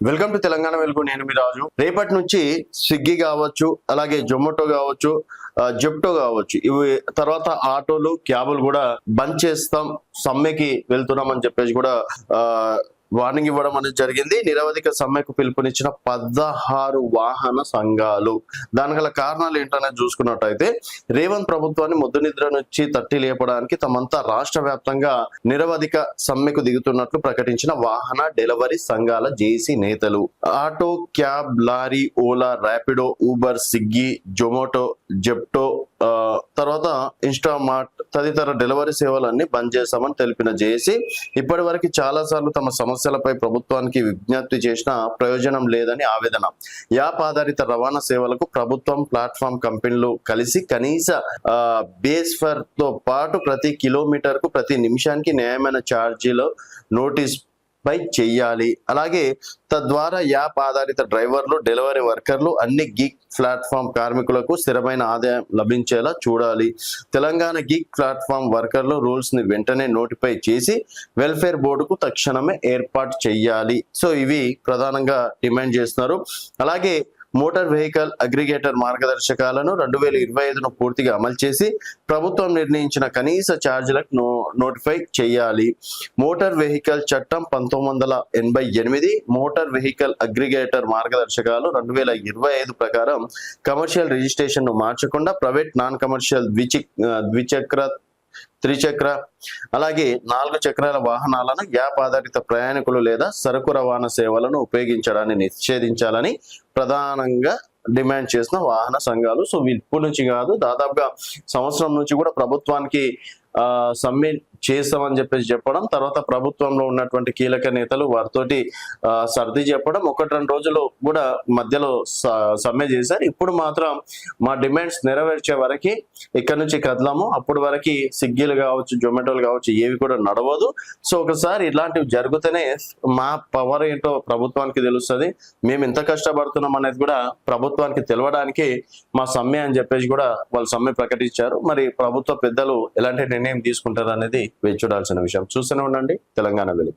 Welcome to Telangana వెలుగు. నేను మీ రాజు. రేపటి నుంచి స్విగ్గీ కావచ్చు, అలాగే జొమాటో కావచ్చు, జెప్టో కావచ్చు, ఇవి తర్వాత ఆటోలు, క్యాబులు కూడా బంద్ చేస్తాం, సమ్మెకి వెళ్తున్నాం అని చెప్పేసి కూడా వార్నింగ్ ఇవ్వడం అనేది జరిగింది. నిరవధిక సమ్మెకు పిలుపునిచ్చిన 16 వాహన సంఘాలు. దాని గల కారణాలు ఏంటనేది చూసుకున్నట్టయితే, రేవంత్ ప్రభుత్వాన్ని ముద్దు నిద్ర నుంచి తట్టి లేపడానికి తమంతా రాష్ట్ర వ్యాప్తంగా నిరవధిక సమ్మెకు దిగుతున్నట్లు ప్రకటించిన వాహన డెలివరీ సంఘాల జేసీ నేతలు. Auto, cab, lorry, Ola, Rapido, Uber, Swiggy, Zomato, Zepto, తర్వాత ఇన్స్టామార్ట్ తదితర డెలివరీ సేవలన్నీ బంద్ చేస్తామని తెలిపిన జేసీ, ఇప్పటి వరకు చాలా సార్లు తమ సమస్యలపై ప్రభుత్వానికి విజ్ఞప్తి చేసిన ప్రయోజనం లేదని ఆవేదన. యాప్ ఆధారిత రవాణా సేవలకు ప్రభుత్వం, ప్లాట్ఫామ్ కంపెనీలు కలిసి కనీస బేస్ ఫేర్ తో పాటు ప్రతి కిలోమీటర్ కు ప్రతి నిమిషానికి న్యాయమైన ఛార్జీలు నోటీస్ పై చెయ్యాలి. అలాగే తద్వారా యాప్ ఆధారిత డ్రైవర్లు, డెలివరీ వర్కర్లు, అన్ని గిగ్ ప్లాట్ఫామ్ కార్మికులకు స్థిరమైన ఆదాయం లభించేలా చూడాలి. తెలంగాణ గిగ్ ప్లాట్ఫామ్ వర్కర్లు రూల్స్ ని వెంటనే నోటిఫై చేసి వెల్ఫేర్ బోర్డుకు తక్షణమే ఏర్పాటు చెయ్యాలి. సో ఇవి ప్రధానంగా డిమాండ్ చేస్తున్నారు. అలాగే మోటార్ వెహికల్ అగ్రిగేటర్ మార్గదర్శకాలను 2025ను పూర్తిగా అమలు చేసి ప్రభుత్వం నిర్ణయించిన కనీస ఛార్జీలకు నోటిఫై చేయాలి. మోటార్ వెహికల్ చట్టం 1988, మోటార్ వెహికల్ అగ్రిగేటర్ మార్గదర్శకాలు 2025 ప్రకారం కమర్షియల్ రిజిస్ట్రేషన్ ను మార్చకుండా ప్రైవేట్, నాన్ కమర్షియల్ ద్విచక్ర, త్రిచక్ర, అలాగే 4 చక్రాల వాహనాలను యాప్ ఆధారిత ప్రయాణికులు లేదా సరుకు రవాణా సేవలను ఉపయోగించడాన్ని నిషేధించాలని ప్రధానంగా డిమాండ్ చేసిన వాహన సంఘాలు. సో ఇప్పటి నుంచి కాదు, దాదాపుగా సంవత్సరం నుంచి కూడా ప్రభుత్వానికి సమ్మె చేస్తామని చెప్పడం, తర్వాత ప్రభుత్వంలో ఉన్నటువంటి కీలక నేతలు వారితోటి సర్ది చెప్పడం, 1-2 రోజులు కూడా మధ్యలో సమ్మె చేశారు. ఇప్పుడు మాత్రం మా డిమాండ్స్ నెరవేర్చే వరకు ఇక్కడ నుంచి కదలము, అప్పటి వరకు స్విగ్గీలు కావచ్చు, జొమాటోలు కావచ్చు, ఏవి కూడా నడవదు. సో ఒకసారి ఇలాంటివి జరిగితేనే మా పవర్ ఏంటో ప్రభుత్వానికి తెలుస్తుంది, మేము ఎంత కష్టపడుతున్నాం అనేది కూడా ప్రభుత్వానికి తెలవడానికి మా సమ్మె అని చెప్పేసి కూడా వాళ్ళు సమ్మె ప్రకటించారు. మరి ప్రభుత్వ పెద్దలు ఎలాంటి నిర్ణయం తీసుకుంటారు అనేది వేచి చూడాల్సిన విషయం. చూస్తూనే ఉండండి తెలంగాణ వెలుగు.